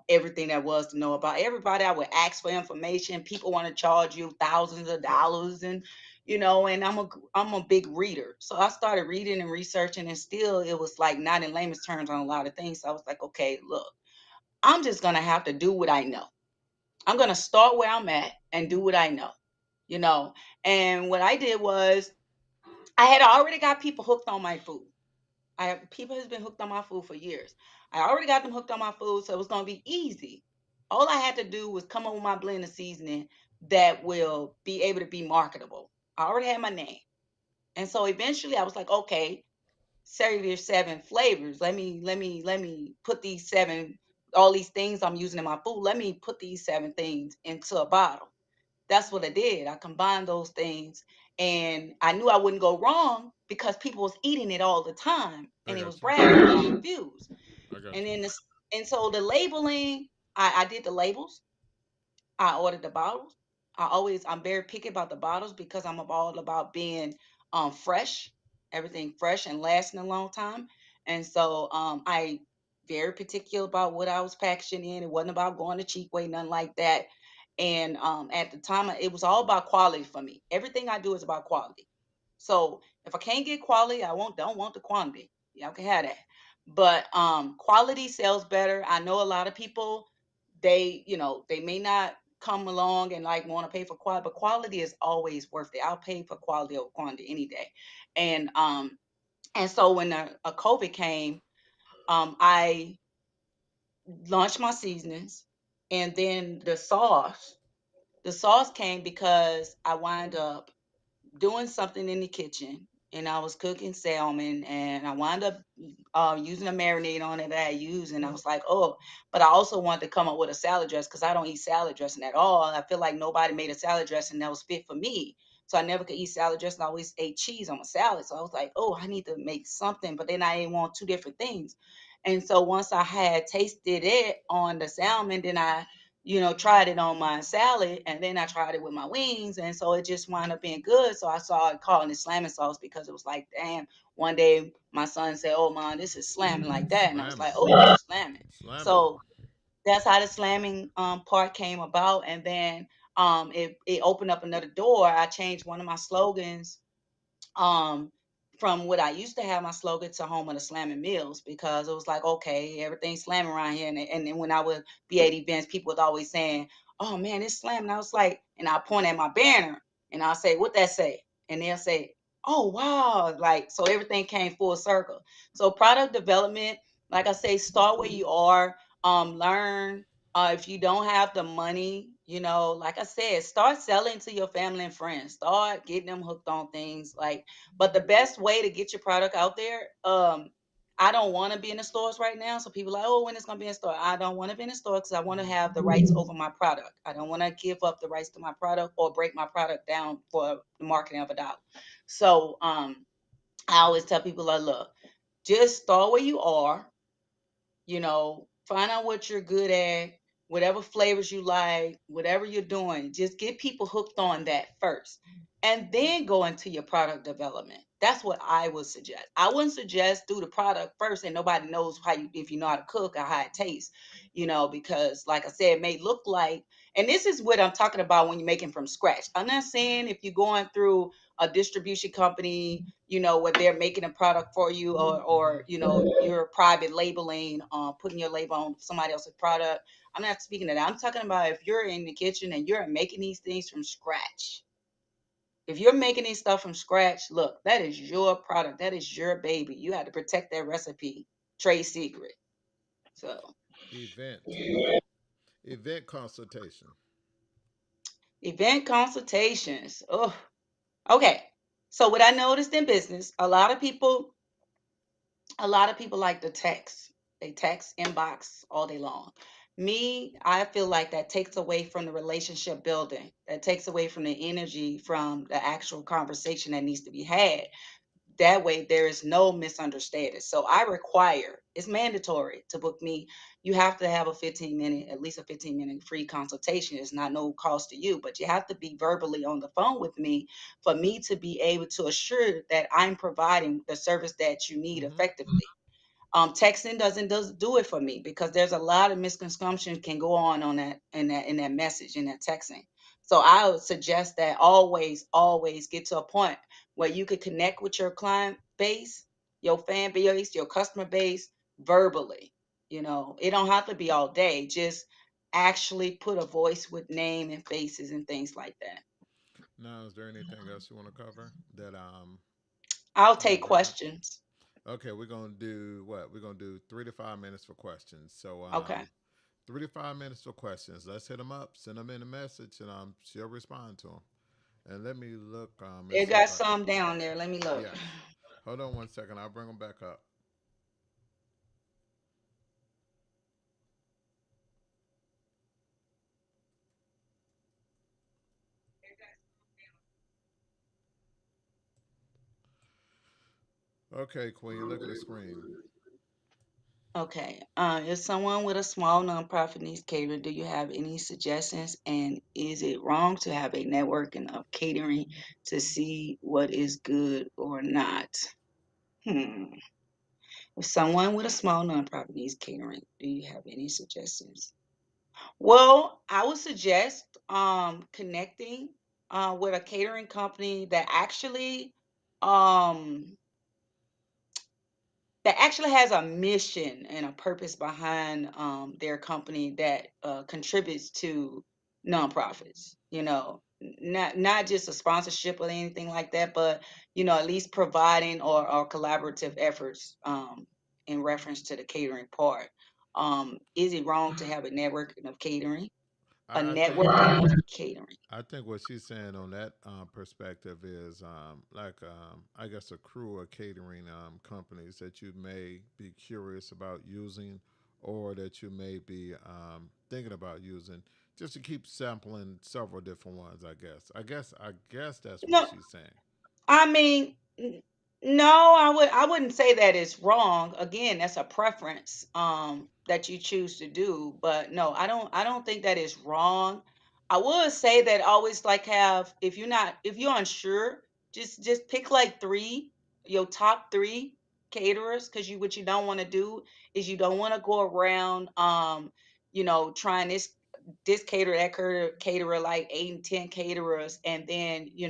Speaker 2: everything that was to know about everybody. I would ask for information. People want to charge you thousands of dollars, and I'm a big reader, so I started reading and researching, and still it was like not in layman's terms on a lot of things. So I was like, okay, look, I'm just gonna have to do what I know. I'm gonna start where I'm at and do what I know, you know. And what I did was I had already got people hooked on my food. I have people has been hooked on my food for years. I already got them hooked on my food, so it was gonna be easy. All I had to do was come up with my blend of seasoning that will be able to be marketable. I already had my name. And so eventually I was like, okay, serve your seven flavors. Let me put these seven, all these things I'm using in my food. Let me put these seven things into a bottle. That's what I did. I combined those things, and I knew I wouldn't go wrong because people was eating it all the time
Speaker 1: I
Speaker 2: and it was
Speaker 1: got you.
Speaker 2: bragging on the reviews.
Speaker 1: I got
Speaker 2: And
Speaker 1: you.
Speaker 2: then this and so the labeling, I did the labels. I ordered the bottles. I'm very picky about the bottles because I'm all about being fresh, everything fresh and lasting a long time. And so I very particular about what I was packaging in. It wasn't about going the cheap way, nothing like that. And at the time, it was all about quality for me. Everything I do is about quality. So if I can't get quality, I don't want the quantity. Y'all can have that. But quality sells better. I know a lot of people, they may not. come along and like want to pay for quality, but quality is always worth it. I'll pay for quality over quantity any day. And so when a COVID came, I launched my seasonings, and then the sauce came because I wind up doing something in the kitchen, and I was cooking salmon, and I wound up using a marinade on it that I used, and I was like, oh, but I also wanted to come up with a salad dressing because I don't eat salad dressing at all. I feel like nobody made a salad dressing that was fit for me. So I never could eat salad dressing. I always ate cheese on my salad. So I was like, oh, I need to make something, but then I didn't want two different things. And so once I had tasted it on the salmon, then I tried it on my salad, and then I tried it with my wings. And so it just wound up being good. So I started calling it slamming sauce because it was like, damn, one day my son said, oh, Mom, this is slamming like that. And I was like,
Speaker 1: Slamming.
Speaker 2: oh, slamming.
Speaker 1: Slamming.
Speaker 2: So that's how the slamming part came about. And then it opened up another door. I changed one of my slogans um from what I used to have my slogan to home of the slamming meals, because it was like, okay, everything's slamming around here. And then when I would be at events, people would always saying, oh man, it's slamming. I was like, and I point at my banner and I'll say, what that say? And they'll say, oh wow. Like, so everything came full circle. So product development, like I say, start where you are, learn. If you don't have the money, like I said, start selling to your family and friends. Start getting them hooked on things. Like, but the best way to get your product out there, I don't want to be in the stores right now. So people are like, oh, when it's gonna be in store? I don't want to be in the store because I want to have the rights over my product. I don't want to give up the rights to my product or break my product down for the marketing of a dollar. So I always tell people, like, look, just start where you are, find out what you're good at, whatever flavors you like, whatever you're doing, just get people hooked on that first. And then go into your product development. That's what I would suggest. I wouldn't suggest do the product first and nobody knows if you know how to cook or how it tastes, because like I said, it may look like, and this is what I'm talking about when you're making from scratch. I'm not saying if you're going through a distribution company, where they're making a product for you, or you're private labeling, putting your label on somebody else's product. I'm not speaking of that. I'm talking about if you're in the kitchen and you're making these things from scratch. If you're making these stuff from scratch, look, that is your product. That is your baby. You have to protect that recipe, trade secret. So,
Speaker 1: Event. Event consultation.
Speaker 2: event consultations. Oh, okay. So what I noticed in business, a lot of people like to text. They text, inbox all day long. Me, I feel like that takes away from the relationship building. That takes away from the energy from the actual conversation that needs to be had. That way there is no misunderstanding. So I require, it's mandatory to book me. You have to have at least a 15-minute free consultation. It's not no cost to you, but you have to be verbally on the phone with me for me to be able to assure that I'm providing the service that you need
Speaker 1: Mm-hmm.
Speaker 2: effectively. Texting does do it for me because there's a lot of misconception can go on that message in that texting. So I would suggest that always get to a point where you could connect with your client base, your fan base, your customer base verbally. It don't have to be all day. Just actually put a voice with name and faces and things like that.
Speaker 1: Now, is there anything else you want to cover that
Speaker 2: I'll
Speaker 1: I
Speaker 2: take
Speaker 1: didn't bring up?
Speaker 2: questions.
Speaker 1: Okay, we're gonna do what? We're gonna do 3 to 5 minutes for questions. So
Speaker 2: Okay.
Speaker 1: 3 to 5 minutes for questions. Let's hit them up. Send them in a message, and she'll respond to them. And let me look and
Speaker 2: They
Speaker 1: see if
Speaker 2: got
Speaker 1: I.
Speaker 2: some down there. Let me look.
Speaker 1: Yes. Hold on 1 second. I'll bring them back up. Okay, Queen. Look at the screen.
Speaker 2: Okay. If someone with a small nonprofit needs catering, do you have any suggestions? And is it wrong to have a networking of catering to see what is good or not? Hmm. If someone with a small nonprofit needs catering, do you have any suggestions? Well, I would suggest connecting with a catering company um that actually has a mission and a purpose behind their company that contributes to nonprofits. Not just a sponsorship or anything like that, but at least providing or collaborative efforts in reference to the catering part. Is it wrong to have a networking of catering? A
Speaker 1: I think
Speaker 2: networking of catering.
Speaker 1: I think what she's saying on that perspective is like I guess a crew of catering companies that you may be curious about using, or that you may be thinking about using, just to keep sampling several different ones. I guess that's what
Speaker 2: No,
Speaker 1: she's saying.
Speaker 2: I mean, no, I wouldn't say that it's wrong. Again, that's a preference that you choose to do. But no, I don't think that is wrong. I would say that always like have if you're unsure, just pick like three, your top three caterers, because what you don't want to do is you don't want to go around trying this caterer, that caterer, like 8 and 10 caterers, and then you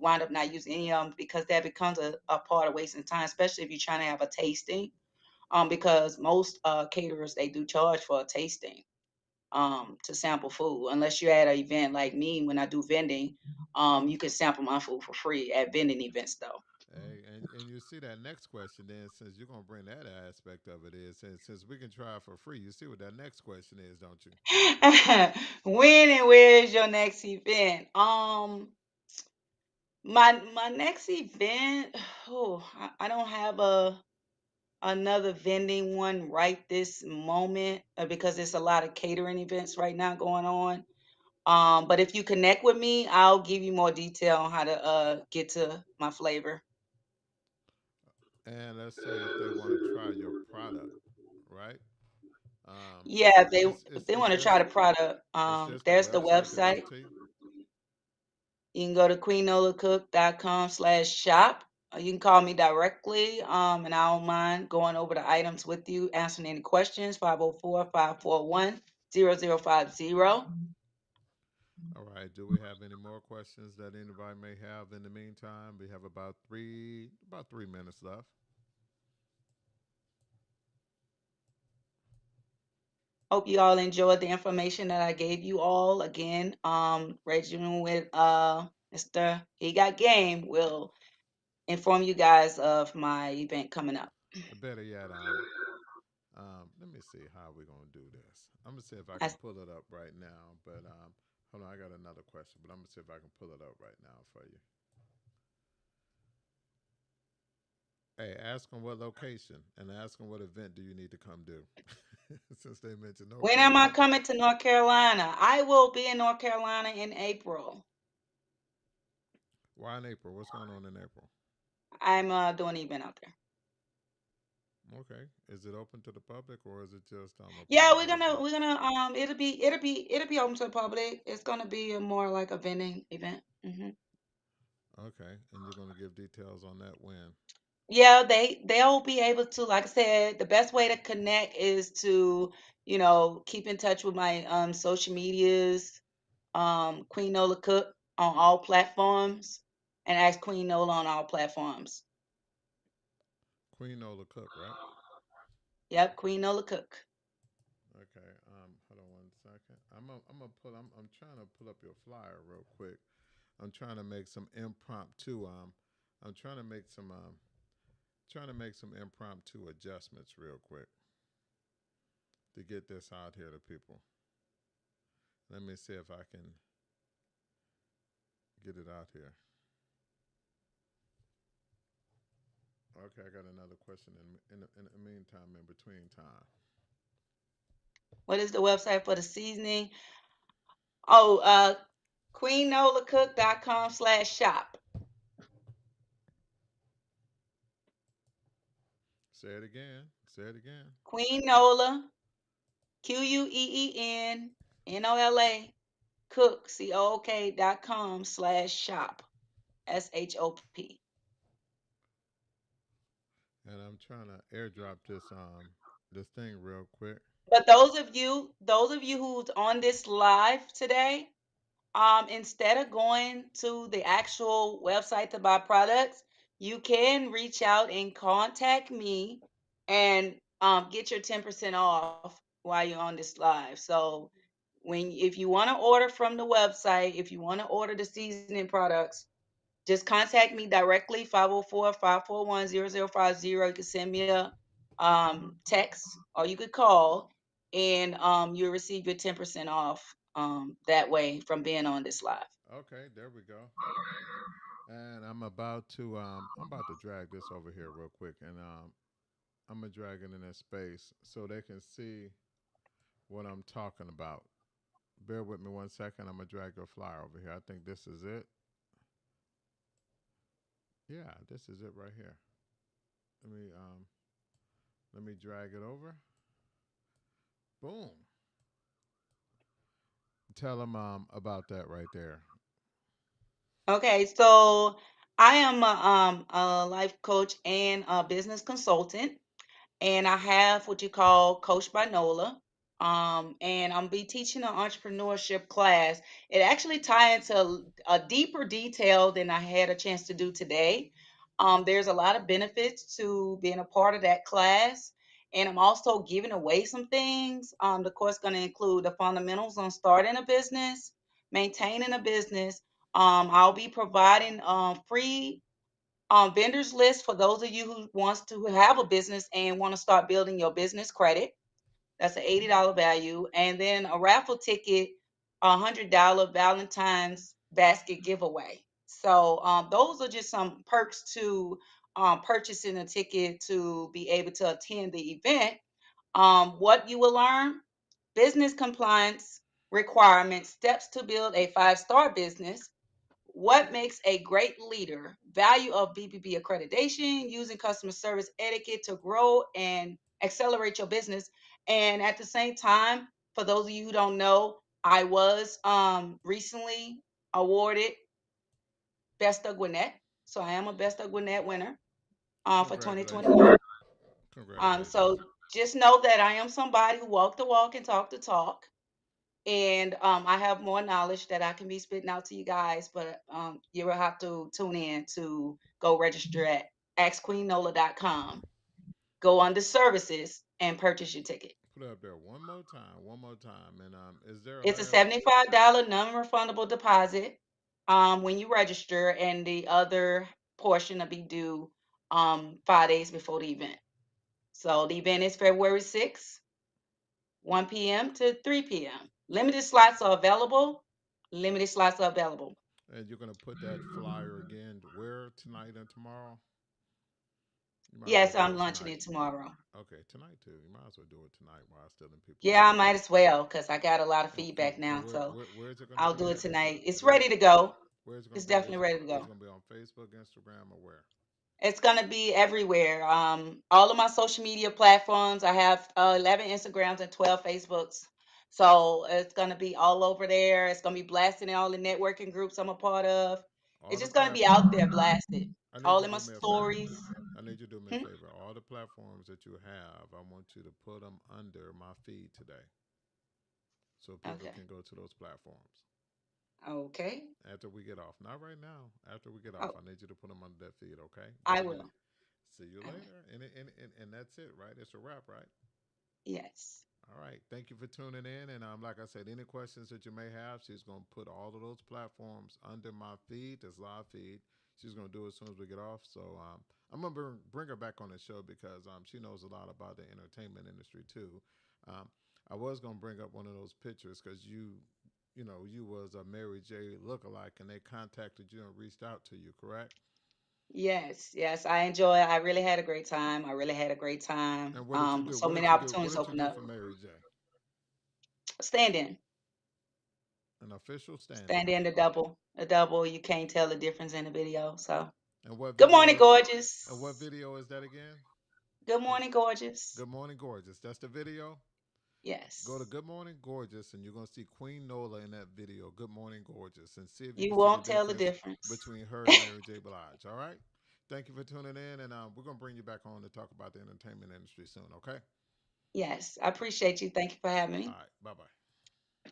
Speaker 2: wind up not using any of them, because that becomes a part of wasting time, especially if you're trying to have a tasting. Because most caterers, they do charge for a tasting to sample food, unless you're at an event like me when I do vending. You can sample my food for free at vending events though.
Speaker 1: Hey, and you see that next question then, since you're gonna bring that aspect of it is, since we can try it for free, you see what that next question is, don't you?
Speaker 2: When and where is your next event? My next event, oh, I don't have another vending one right this moment, because there's a lot of catering events right now going on. But if you connect with me, I'll give you more detail on how to get to my flavor.
Speaker 1: And let's say if they want to try your product, right?
Speaker 2: Yeah, if they
Speaker 1: It's
Speaker 2: if
Speaker 1: it's
Speaker 2: they
Speaker 1: it's
Speaker 2: want to try the
Speaker 1: this
Speaker 2: product,
Speaker 1: it's this the
Speaker 2: there's the
Speaker 1: website to go
Speaker 2: website.
Speaker 1: to.
Speaker 2: You can go to queennolacook.com/shop. You can call me directly, and I don't mind going over the items with you, answering any questions. 504-541-0050.
Speaker 1: All right. Do we have any more questions that anybody may have in the meantime? We have about 3 minutes left.
Speaker 2: Hope you all enjoyed the information that I gave you all. Again, Reginald with Mr. He Got Game will inform you guys of my event coming up.
Speaker 1: Better yet, let me see how we're gonna do this. I'm gonna see if I
Speaker 2: I,
Speaker 1: can pull it up right now. But hold on, I got another question, but I'm gonna see if I can pull it up right now for you. Hey, ask them what location and ask them what event do you need to come do, since they mentioned North
Speaker 2: when am I
Speaker 1: Carolina.
Speaker 2: coming to North Carolina? I will be in North Carolina in April.
Speaker 1: Why in April? What's going on in April?
Speaker 2: I'm doing an event out there.
Speaker 1: Okay, is it open to the public or is it just a
Speaker 2: Yeah, we're
Speaker 1: private
Speaker 2: gonna
Speaker 1: event?
Speaker 2: we're gonna it'll be open to the public. It's gonna be a more like a vending event.
Speaker 1: Okay, and you're gonna give details on that when?
Speaker 2: Yeah, they'll be able to, like I said, the best way to connect is to, keep in touch with my social medias, Queen Nola Cook on all platforms, and ask Queen Nola on all platforms.
Speaker 1: Queen Nola Cook, right?
Speaker 2: Yep, Queen Nola Cook.
Speaker 1: Okay. Hold on 1 second. I'm trying to pull up your flyer real quick. I'm trying to make some impromptu. I'm trying to make some impromptu adjustments real quick to get this out here to people. Let me see if I can get it out here. Okay, I got another question in the meantime, in between time.
Speaker 2: What is the website for the seasoning? Oh, queennolacook.com/shop.
Speaker 1: Say it again. Say it again.
Speaker 2: Queen Nola, QueenNola Cook, COOK.com/shop. SHOP.
Speaker 1: And I'm trying to airdrop this thing real quick.
Speaker 2: But those of you who's on this live today, instead of going to the actual website to buy products, you can reach out and contact me and get your 10% off while you're on this live. So when if you want to order from the website, if you want to order the seasoning products, just contact me directly, 504-541-0050. You can send me a text or you could call, and you'll receive your 10% off that way from being on this live.
Speaker 1: Okay, there we go. And I'm about to drag this over here real quick, and I'm gonna drag it in that space so they can see what I'm talking about. Bear with me 1 second. I'm gonna drag your flyer over here. I think this is it. Yeah, this is it right here. Let me um let me drag it over. Boom. Tell them about that right there.
Speaker 2: Okay, so I am a life coach and a business consultant, and I have what you call Coach by Nola. And I'm be teaching an entrepreneurship class. It actually ties into a deeper detail than I had a chance to do today. There's a lot of benefits to being a part of that class, and I'm also giving away some things. The course going to include the fundamentals on starting a business, maintaining a business. I'll be providing free vendors list for those of you who wants to have a business and want to start building your business credit. That's an $80 value, and then a raffle ticket, $100 Valentine's basket giveaway. So those are just some perks to purchasing a ticket to be able to attend the event. What you will learn: business compliance requirements, steps to build a five-star business, what makes a great leader? Value of BBB accreditation, using customer service etiquette to grow and accelerate your business. And at the same time, for those of you who don't know, I was recently awarded Best of Gwinnett. So I am a Best of Gwinnett winner for
Speaker 1: Congratulations.
Speaker 2: 2021.
Speaker 1: Congratulations.
Speaker 2: So just know that I am somebody who walked the walk and talked the talk, and I have more knowledge that I can be spitting out to you guys, but you will have to tune in to go register at askqueennola.com. Go under services and purchase your ticket.
Speaker 1: Put it up there one more time. One more time. And is there a
Speaker 2: It's a
Speaker 1: last?
Speaker 2: $75 non-refundable deposit when you register, and the other portion will be due 5 days before the event. So the event is February 6th, 1 p.m. to 3 p.m. Limited slots are available. Limited slots are available.
Speaker 1: And you're gonna put that flyer again where tonight and tomorrow? You might as well
Speaker 2: Yes,
Speaker 1: do
Speaker 2: I'm
Speaker 1: it
Speaker 2: launching
Speaker 1: tonight.
Speaker 2: it tomorrow.
Speaker 1: Okay, tonight too. You might as well do it tonight while still in people's
Speaker 2: Yeah, I
Speaker 1: mind.
Speaker 2: might as well because I got a lot of
Speaker 1: And
Speaker 2: feedback now. So
Speaker 1: where is it gonna
Speaker 2: I'll
Speaker 1: be
Speaker 2: do it
Speaker 1: at? Is it
Speaker 2: tonight. It's
Speaker 1: where
Speaker 2: ready to go.
Speaker 1: where is it gonna
Speaker 2: It's
Speaker 1: be?
Speaker 2: definitely ready to
Speaker 1: Is it
Speaker 2: go.
Speaker 1: gonna be on Facebook, Instagram, or where?
Speaker 2: It's gonna be everywhere. All of my social media platforms. I have 11 Instagrams and 12 Facebooks. So it's gonna be all over there. It's gonna be blasting in all the networking groups I'm a part of.
Speaker 1: All
Speaker 2: It's
Speaker 1: the
Speaker 2: just gonna be out
Speaker 1: platforms.
Speaker 2: there blasted.
Speaker 1: I need
Speaker 2: All
Speaker 1: you
Speaker 2: in
Speaker 1: to
Speaker 2: my
Speaker 1: do me a favor.
Speaker 2: stories.
Speaker 1: I need you to do me a
Speaker 2: Hmm?
Speaker 1: favor. All the platforms that you have, I want you to put them under my feed today, so people
Speaker 2: Okay.
Speaker 1: can go to those platforms
Speaker 2: Okay.
Speaker 1: after we get off. Not right now. After we get off,
Speaker 2: Oh,
Speaker 1: I need you to put them under that feed. Okay.
Speaker 2: I
Speaker 1: All right.
Speaker 2: will.
Speaker 1: See you
Speaker 2: I will.
Speaker 1: later. And that's it, right? It's a wrap, right?
Speaker 2: Yes.
Speaker 1: All right. Thank you for tuning in. And like I said, any questions that you may have, she's going to put all of those platforms under my feed, this live feed. She's going to do it as soon as we get off. So I'm going to bring her back on the show because she knows a lot about the entertainment industry too. Um, I was going to bring up one of those pictures because you was a Mary J lookalike and they contacted you and reached out to you, correct?
Speaker 2: Yes, yes, I enjoy it. I really had a great time. I really had a great time.
Speaker 1: And what did you do?
Speaker 2: So
Speaker 1: What
Speaker 2: many
Speaker 1: did you do? What
Speaker 2: opportunities
Speaker 1: did you
Speaker 2: open
Speaker 1: do
Speaker 2: up.
Speaker 1: for Mary J?
Speaker 2: Stand in,
Speaker 1: An official
Speaker 2: stand
Speaker 1: stand-in.
Speaker 2: in the double. You can't tell the difference in the video. So,
Speaker 1: And what
Speaker 2: good
Speaker 1: video
Speaker 2: morning,
Speaker 1: is and what
Speaker 2: gorgeous.
Speaker 1: video is that again?
Speaker 2: Good
Speaker 1: Is
Speaker 2: morning, gorgeous.
Speaker 1: Good Morning Gorgeous. That's the video. Go to
Speaker 2: Yes,
Speaker 1: Good Morning Gorgeous and you're gonna see Queen Nola in that video. Good Morning Gorgeous, and see if you
Speaker 2: you
Speaker 1: can see the
Speaker 2: won't tell the
Speaker 1: difference
Speaker 2: difference.
Speaker 1: between her and Mary J. Blige. All right. Thank you for tuning in, and we're gonna bring you back on to talk about the entertainment industry soon. Okay.
Speaker 2: Yes, I appreciate you. Thank you for having
Speaker 1: All
Speaker 2: me.
Speaker 1: right. Bye bye.